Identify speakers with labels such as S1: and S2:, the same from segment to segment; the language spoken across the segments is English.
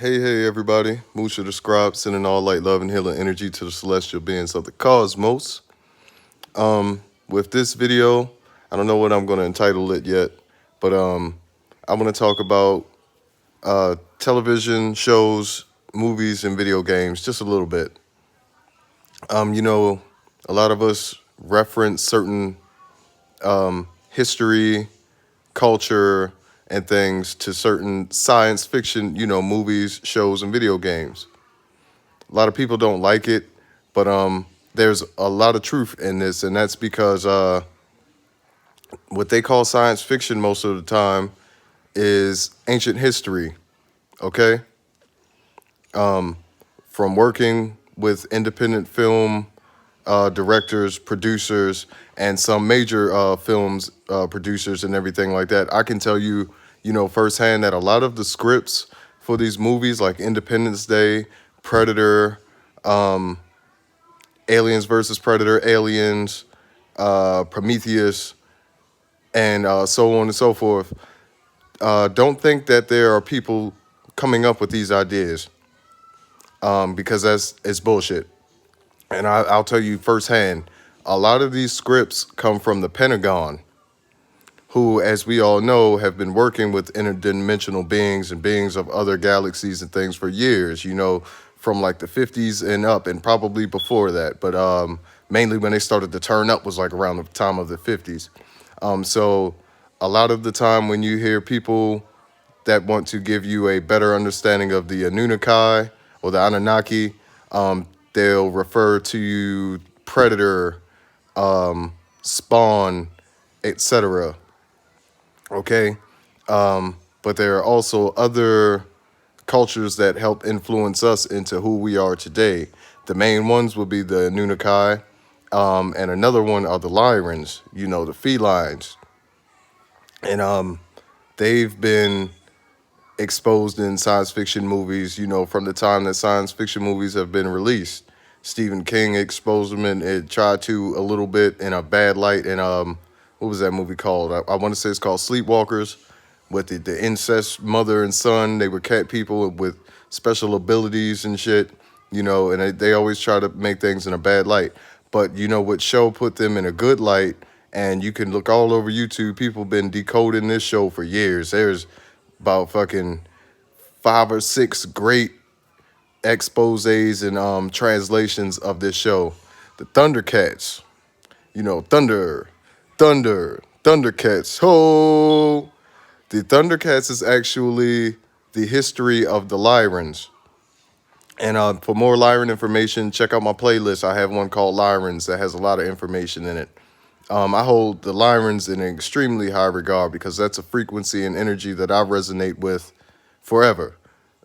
S1: Hey, everybody. Musha the Scribe sending all light, love, and healing energy to the celestial beings of the cosmos. With this video, I don't know what I'm going to entitle it yet, but I'm going to talk about television shows, movies, and video games just a little bit. You know, a lot of us reference certain history, culture, and things to certain science fiction, movies, shows, and video games. A lot of people don't like it, but there's a lot of truth in this, and that's because what they call science fiction most of the time is ancient history. Okay, from working with independent film directors, producers, and some major films producers and everything like that, I can tell you, firsthand that a lot of the scripts for these movies, like Independence Day, Predator, Aliens versus Predator, Aliens, Prometheus, and so on and so forth. Don't think that there are people coming up with these ideas because it's bullshit. And I'll tell you firsthand, a lot of these scripts come from the Pentagon, who, as we all know, have been working with interdimensional beings and beings of other galaxies and things for years, from like the 50s and up, and probably before that. But mainly when they started to turn up was like around the time of the 50s. So a lot of the time when you hear people that want to give you a better understanding of the Anunnaki or the Anunnaki, they'll refer to Predator, Spawn, etc. Okay, but there are also other cultures that help influence us into who we are today. The main ones would be the Anunnaki, and another one are the Lyrans, the felines, and they've been exposed in science fiction movies, from the time that science fiction movies have been released. Stephen King exposed them, and it tried to a little bit in a bad light. And what was that movie called? I want to say it's called Sleepwalkers, with the incest mother and son. They were cat people with special abilities and shit, and they always try to make things in a bad light. But what show put them in a good light? And you can look all over YouTube. People been decoding this show for years. There's about fucking 5 or 6 great exposés and translations of this show. The Thundercats, Thundercats. Ho! The Thundercats is actually the history of the Lyrans. And for more Lyran information, check out my playlist. I have one called Lyrans that has a lot of information in it. I hold the Lyrans in extremely high regard because that's a frequency and energy that I resonate with forever.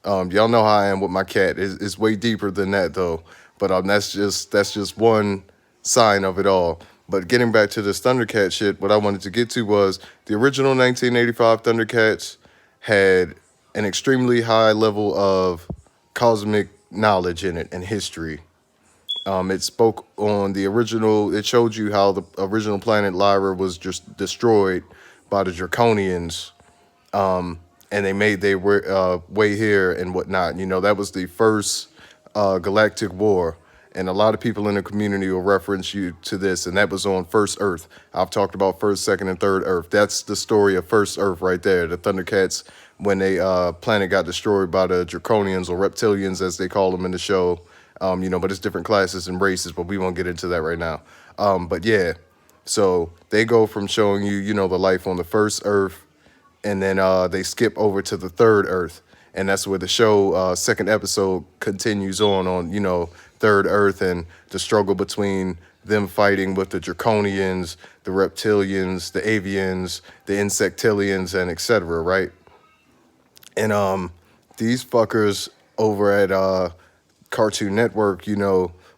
S1: Y'all know how I am with my cat. It's way deeper than that though. But that's just one sign of it all. But getting back to this Thundercat shit, what I wanted to get to was the original 1985 Thundercats had an extremely high level of cosmic knowledge in it and history. It spoke on the original. It showed you how the original planet Lyra was just destroyed by the Draconians, and they made their way here and whatnot. That was the first galactic war, and a lot of people in the community will reference you to this, and that was on First Earth. I've talked about First, Second, and Third Earth. That's the story of First Earth right there. The Thundercats, when they planet got destroyed by the Draconians or reptilians, as they call them in the show. But it's different classes and races, but we won't get into that right now. But yeah, so they go from showing you, the life on the first Earth, and then they skip over to the third Earth, and that's where the show second episode continues on, third Earth and the struggle between them fighting with the Draconians, the reptilians, the avians, the insectilians, and etc. Right? And these fuckers over at Cartoon Network,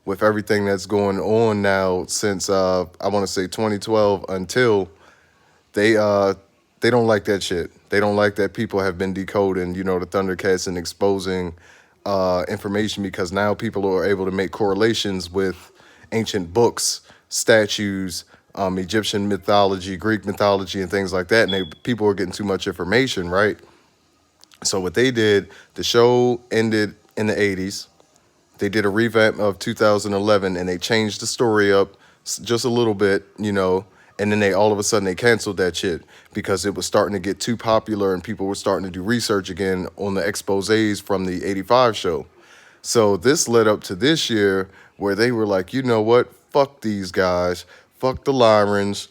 S1: with everything that's going on now since I want to say 2012 until they don't like that shit. They don't like that people have been decoding, the Thundercats and exposing information, because now people are able to make correlations with ancient books, statues, Egyptian mythology, Greek mythology, and things like that. And people are getting too much information, right? So what they did, the show ended in the 80s. They did a revamp of 2011 and they changed the story up just a little bit, and then they all of a sudden they canceled that shit because it was starting to get too popular and people were starting to do research again on the exposés from the 85 show. So this led up to this year where they were like, you know what? Fuck these guys. Fuck the Lyrans.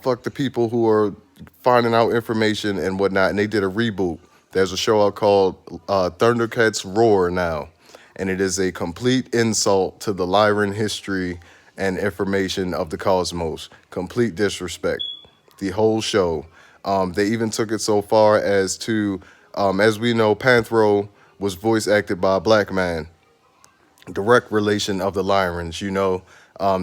S1: Fuck the people who are finding out information and whatnot. And they did a reboot. There's a show out called Thundercats Roar now. And it is a complete insult to the Lyran history and information of the cosmos. Complete disrespect. The whole show. They even took it so far as to, as we know, Panthro was voice acted by a black man, direct relation of the Lyrans.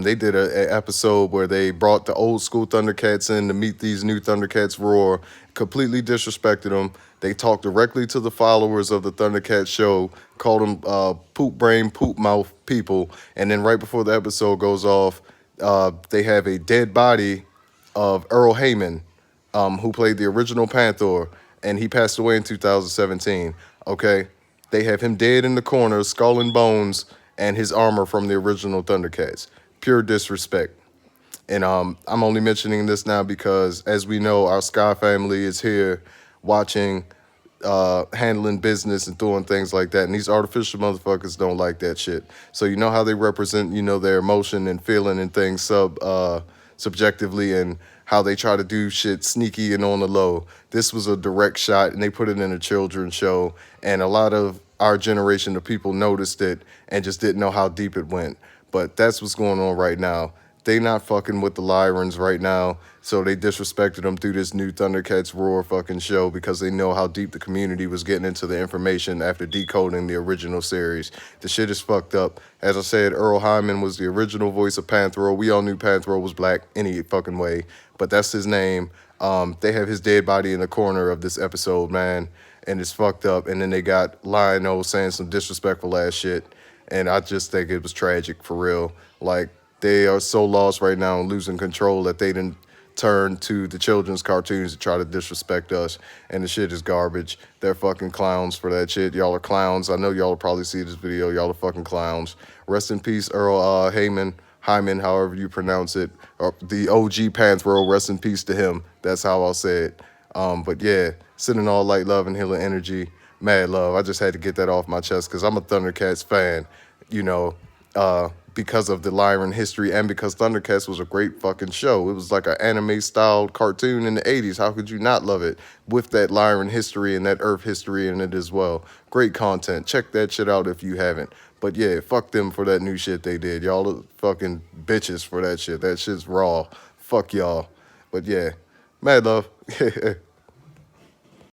S1: They did a episode where they brought the old school Thundercats in to meet these new Thundercats Roar, completely disrespected them. They talked directly to the followers of the Thundercats show, called them poop brain, poop mouth people, and then right before the episode goes off, they have a dead body of Earl Heyman, who played the original Panther, and he passed away in 2017. Okay, they have him dead in the corner, skull and bones, and his armor from the original Thundercats. Pure disrespect. And I'm only mentioning this now because, as we know, our Sky family is here watching, handling business and doing things like that. And these artificial motherfuckers don't like that shit. So you know how they represent, their emotion and feeling and things subjectively, and how they try to do shit sneaky and on the low. This was a direct shot, and they put it in a children's show, and a lot of our generation of people noticed it and just didn't know how deep it went. But that's what's going on right now. They not fucking with the Lyrans right now, so they disrespected them through this new Thundercats Roar fucking show because they know how deep the community was getting into the information after decoding the original series. The shit is fucked up. As I said, Earl Hyman was the original voice of Panthro. We all knew Panthro was black any fucking way, but that's his name. They have his dead body in the corner of this episode, man, and it's fucked up. And then they got Lionel saying some disrespectful ass shit, and I just think it was tragic for real. Like, they are so lost right now and losing control that they didn't turn to the children's cartoons to try to disrespect us. And the shit is garbage. They're fucking clowns for that shit. Y'all are clowns. I know y'all will probably see this video. Y'all are fucking clowns. Rest in peace, Earl Hyman, however you pronounce it. Or the OG Panthro, rest in peace to him. That's how I'll say it. But yeah, sending all light, love, and healing energy. Mad love. I just had to get that off my chest because I'm a Thundercats fan. You know, because of the Lyran history and because Thundercats was a great fucking show. It was like an anime-styled cartoon in the 80s. How could you not love it? With that Lyran history and that Earth history in it as well. Great content. Check that shit out if you haven't. But yeah, fuck them for that new shit they did. Y'all are fucking bitches for that shit. That shit's raw. Fuck y'all. But yeah, mad love.